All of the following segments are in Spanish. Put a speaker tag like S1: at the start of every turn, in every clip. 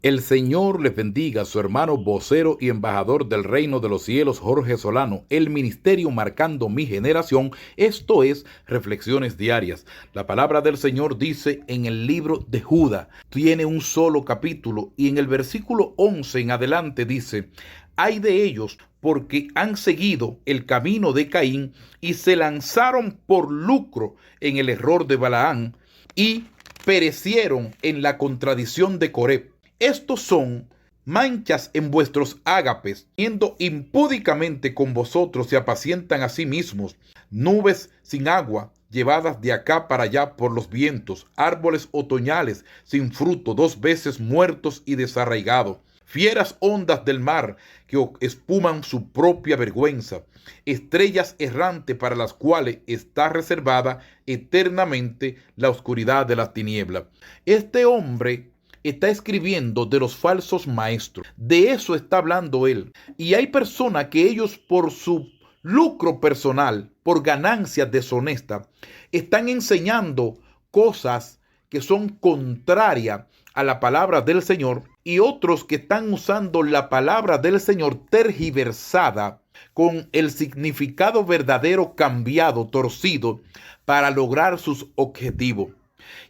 S1: El Señor les bendiga, su hermano vocero y embajador del reino de los cielos, Jorge Solano, el ministerio marcando mi generación. Esto es Reflexiones Diarias. La palabra del Señor dice en el libro de Judá, tiene un solo capítulo y en el versículo 11 en adelante dice: Ay de ellos, porque han seguido el camino de Caín y se lanzaron por lucro en el error de Balaán y perecieron en la contradicción de Coré. Estos son manchas en vuestros ágapes, yendo impúdicamente con vosotros se apacientan a sí mismos, nubes sin agua, llevadas de acá para allá por los vientos, árboles otoñales sin fruto, 2 veces muertos y desarraigados, fieras ondas del mar que espuman su propia vergüenza, estrellas errantes para las cuales está reservada eternamente la oscuridad de las tinieblas. Este hombre está escribiendo de los falsos maestros. De eso está hablando él. Y hay personas que ellos, por su lucro personal, por ganancias deshonestas, están enseñando cosas que son contrarias a la palabra del Señor, y otros que están usando la palabra del Señor tergiversada, con el significado verdadero cambiado, torcido, para lograr sus objetivos.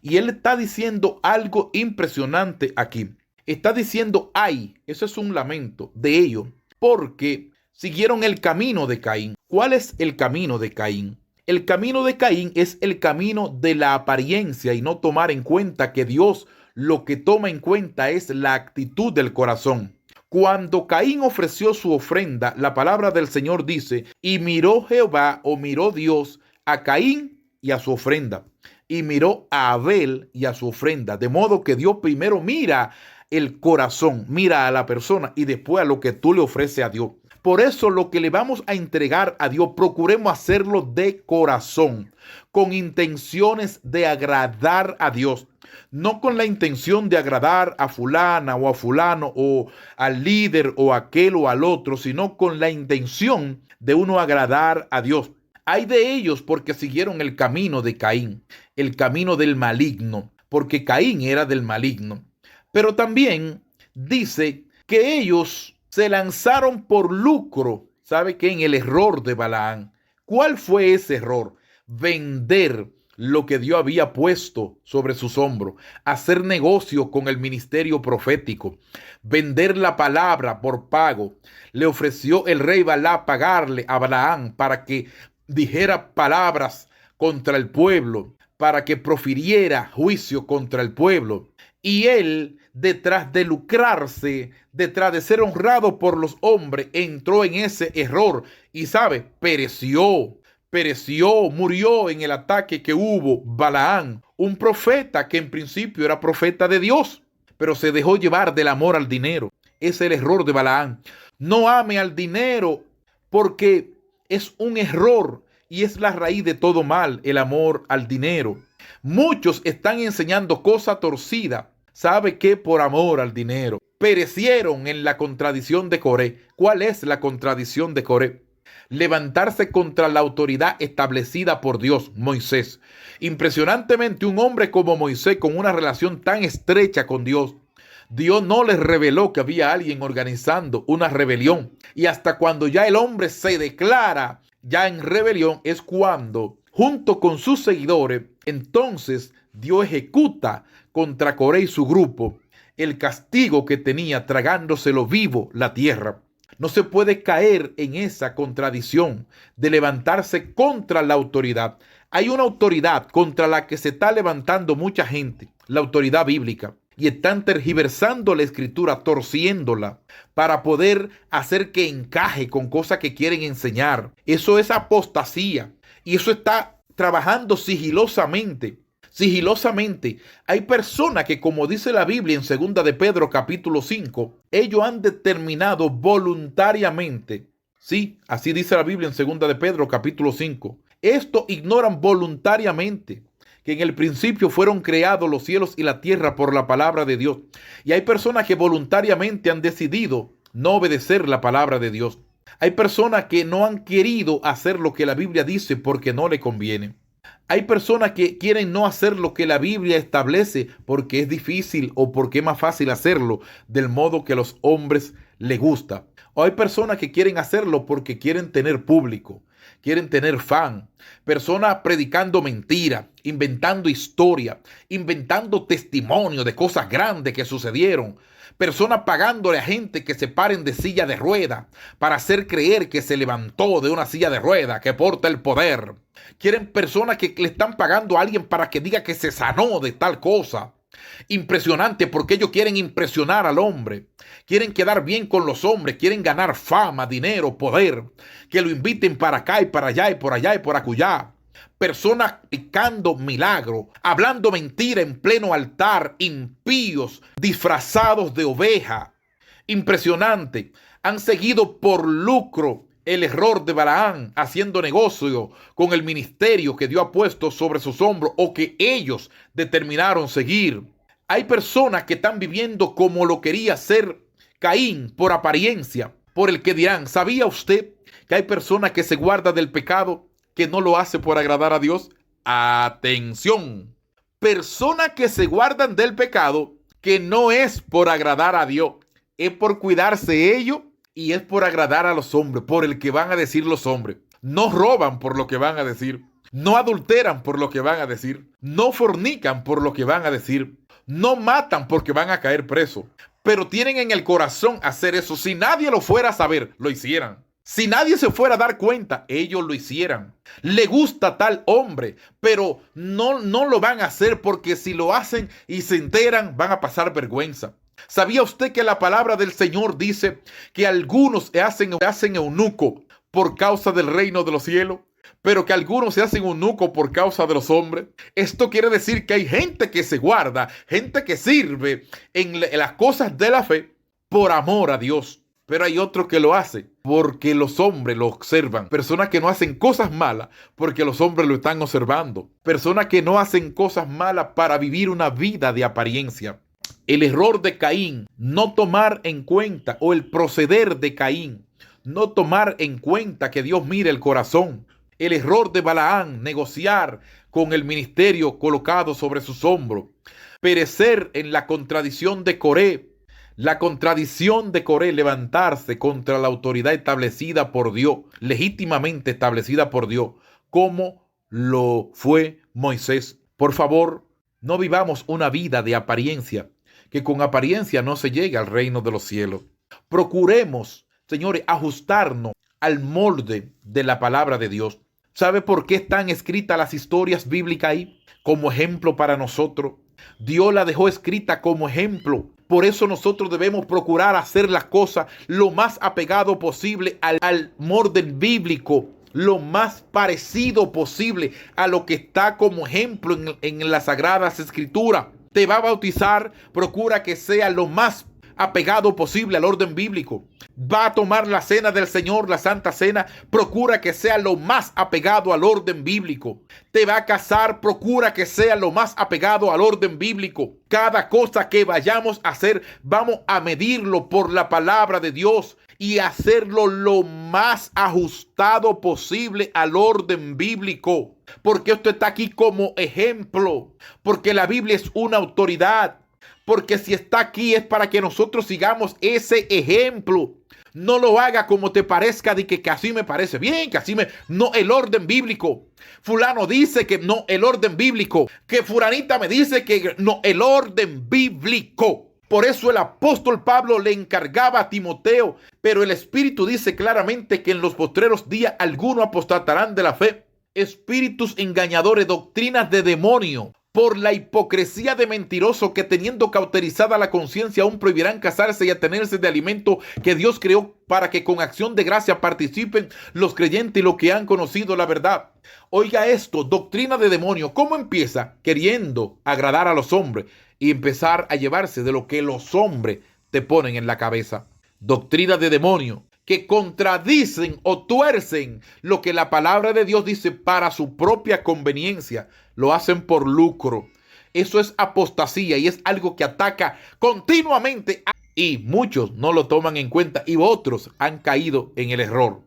S1: Y él está diciendo algo impresionante aquí. Está diciendo, ay, eso es un lamento de ellos, porque siguieron el camino de Caín. ¿Cuál es el camino de Caín? El camino de Caín es el camino de la apariencia y no tomar en cuenta que Dios lo que toma en cuenta es la actitud del corazón. Cuando Caín ofreció su ofrenda, la palabra del Señor dice: y miró Jehová, o miró Dios, a Caín y a su ofrenda, y miró a Abel y a su ofrenda. De modo que Dios primero mira el corazón, mira a la persona y después a lo que tú le ofreces a Dios. Por eso lo que le vamos a entregar a Dios, procuremos hacerlo de corazón, con intenciones de agradar a Dios. No con la intención de agradar a fulana o a fulano o al líder o a aquel o al otro, sino con la intención de uno agradar a Dios. Hay de ellos porque siguieron el camino de Caín, el camino del maligno, porque Caín era del maligno. Pero también dice que ellos se lanzaron por lucro. ¿Sabe qué? En el error de Balaán. ¿Cuál fue ese error? Vender lo que Dios había puesto sobre sus hombros, hacer negocio con el ministerio profético, vender la palabra por pago. Le ofreció el rey Balac pagarle a Balaán para que dijera palabras contra el pueblo, para que profiriera juicio contra el pueblo. Y él, detrás de lucrarse, detrás de ser honrado por los hombres, entró en ese error y, ¿sabe? Pereció, murió en el ataque que hubo Balaán, un profeta que en principio era profeta de Dios, pero se dejó llevar del amor al dinero. Ese es el error de Balaán. No ame al dinero, porque es un error y es la raíz de todo mal, el amor al dinero. Muchos están enseñando cosa torcida. ¿Sabe qué? Por amor al dinero. Perecieron en la contradicción de Coré. ¿Cuál es la contradicción de Coré? Levantarse contra la autoridad establecida por Dios, Moisés. Impresionantemente, un hombre como Moisés, con una relación tan estrecha con Dios, Dios no les reveló que había alguien organizando una rebelión. Y hasta cuando ya el hombre se declara ya en rebelión, es cuando, junto con sus seguidores, entonces Dios ejecuta contra Coré y su grupo el castigo que tenía, tragándoselo vivo la tierra. No se puede caer en esa contradicción de levantarse contra la autoridad. Hay una autoridad contra la que se está levantando mucha gente, la autoridad bíblica, y están tergiversando la escritura, torciéndola para poder hacer que encaje con cosas que quieren enseñar. Eso es apostasía y eso está trabajando sigilosamente. Hay personas que, como dice la Biblia en 2 de Pedro capítulo 5, ellos han determinado voluntariamente, sí, así dice la Biblia en 2 de Pedro capítulo 5, esto ignoran voluntariamente que en el principio fueron creados los cielos y la tierra por la palabra de Dios. Y hay personas que voluntariamente han decidido no obedecer la palabra de Dios. Hay personas que no han querido hacer lo que la Biblia dice porque no le conviene. Hay personas que quieren no hacer lo que la Biblia establece porque es difícil o porque es más fácil hacerlo del modo que a los hombres les gusta. O hay personas que quieren hacerlo porque quieren tener público, quieren tener fan. Personas predicando mentira, inventando historia, inventando testimonio de cosas grandes que sucedieron. Personas pagándole a gente que se paren de silla de rueda para hacer creer que se levantó de una silla de rueda, que porta el poder. Quieren personas que le están pagando a alguien para que diga que se sanó de tal cosa. Impresionante, porque ellos quieren impresionar al hombre. Quieren quedar bien con los hombres, quieren ganar fama, dinero, poder. Que lo inviten para acá y para allá y por allá y por acullá. Personas picando milagros, hablando mentira en pleno altar, impíos, disfrazados de oveja. Impresionante. Han seguido por lucro el error de Balaam, haciendo negocio con el ministerio que Dios ha puesto sobre sus hombros o que ellos determinaron seguir. Hay personas que están viviendo como lo quería hacer Caín por apariencia, por el que dirán. ¿Sabía usted que hay personas que se guardan del pecado que no lo hace por agradar a Dios? Atención. Personas que se guardan del pecado que no es por agradar a Dios, es por cuidarse ellos y es por agradar a los hombres, por el que van a decir los hombres. No roban por lo que van a decir, no adulteran por lo que van a decir, no fornican por lo que van a decir, no matan porque van a caer presos, pero tienen en el corazón hacer eso. Si nadie lo fuera a saber, lo hicieran. Si nadie se fuera a dar cuenta, ellos lo hicieran. Le gusta tal hombre, pero no lo van a hacer, porque si lo hacen y se enteran, van a pasar vergüenza. ¿Sabía usted que la palabra del Señor dice que algunos se hacen eunuco por causa del reino de los cielos, pero que algunos se hacen eunuco por causa de los hombres? Esto quiere decir que hay gente que se guarda, gente que sirve en las cosas de la fe por amor a Dios. Pero hay otro que lo hace porque los hombres lo observan. Personas que no hacen cosas malas porque los hombres lo están observando. Personas que no hacen cosas malas para vivir una vida de apariencia. El error de Caín, no tomar en cuenta, o el proceder de Caín, no tomar en cuenta que Dios mire el corazón. El error de Balaam, negociar con el ministerio colocado sobre sus hombros. Perecer en la contradicción de Coré. La contradicción de Coré, levantarse contra la autoridad establecida por Dios, legítimamente establecida por Dios, como lo fue Moisés. Por favor, no vivamos una vida de apariencia, que con apariencia no se llega al reino de los cielos. Procuremos, señores, ajustarnos al molde de la palabra de Dios. ¿Sabe por qué están escritas las historias bíblicas ahí? Como ejemplo para nosotros. Dios la dejó escrita como ejemplo. Por eso nosotros debemos procurar hacer las cosas lo más apegado posible al molde bíblico, lo más parecido posible a lo que está como ejemplo en las Sagradas Escrituras. Te va a bautizar, procura que sea lo más apegado posible al orden bíblico. Va a tomar la cena del Señor, la Santa Cena, procura que sea lo más apegado al orden bíblico. Te va a casar, procura que sea lo más apegado al orden bíblico. Cada cosa que vayamos a hacer, vamos a medirlo por la palabra de Dios y hacerlo lo más ajustado posible al orden bíblico. Porque esto está aquí como ejemplo, porque la Biblia es una autoridad. Porque si está aquí es para que nosotros sigamos ese ejemplo. No lo haga como te parezca, de que así me parece bien, que así me... No, el orden bíblico. Fulano dice que no, el orden bíblico. Que fulanita me dice que no, el orden bíblico. Por eso el apóstol Pablo le encargaba a Timoteo. Pero el Espíritu dice claramente que en los postreros días algunos apostatarán de la fe. Espíritus engañadores, doctrinas de demonio. Por la hipocresía de mentirosos que, teniendo cauterizada la conciencia, aún prohibirán casarse y atenerse de alimento que Dios creó, para que con acción de gracia participen los creyentes y los que han conocido la verdad. Oiga esto, doctrina de demonio. ¿Cómo empieza? Queriendo agradar a los hombres y empezar a llevarse de lo que los hombres te ponen en la cabeza. Doctrina de demonio, que contradicen o tuercen lo que la palabra de Dios dice para su propia conveniencia. Lo hacen por lucro. Eso es apostasía y es algo que ataca continuamente. Y muchos no lo toman en cuenta y otros han caído en el error.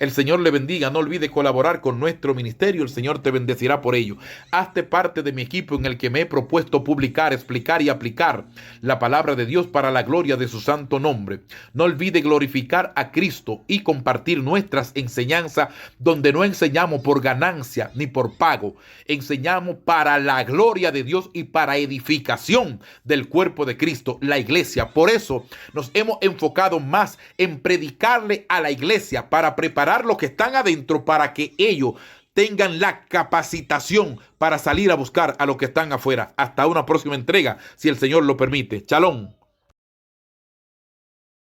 S1: El Señor le bendiga. No olvide colaborar con nuestro ministerio. El Señor te bendecirá por ello. Hazte parte de mi equipo en el que me he propuesto publicar, explicar y aplicar la palabra de Dios para la gloria de su santo nombre. No olvide glorificar a Cristo y compartir nuestras enseñanzas, donde no enseñamos por ganancia ni por pago. Enseñamos para la gloria de Dios y para edificación del cuerpo de Cristo, la iglesia. Por eso nos hemos enfocado más en predicarle a la iglesia para preparar los que están adentro para que ellos tengan la capacitación para salir a buscar a los que están afuera. Hasta una próxima entrega, si el Señor lo permite. Shalom.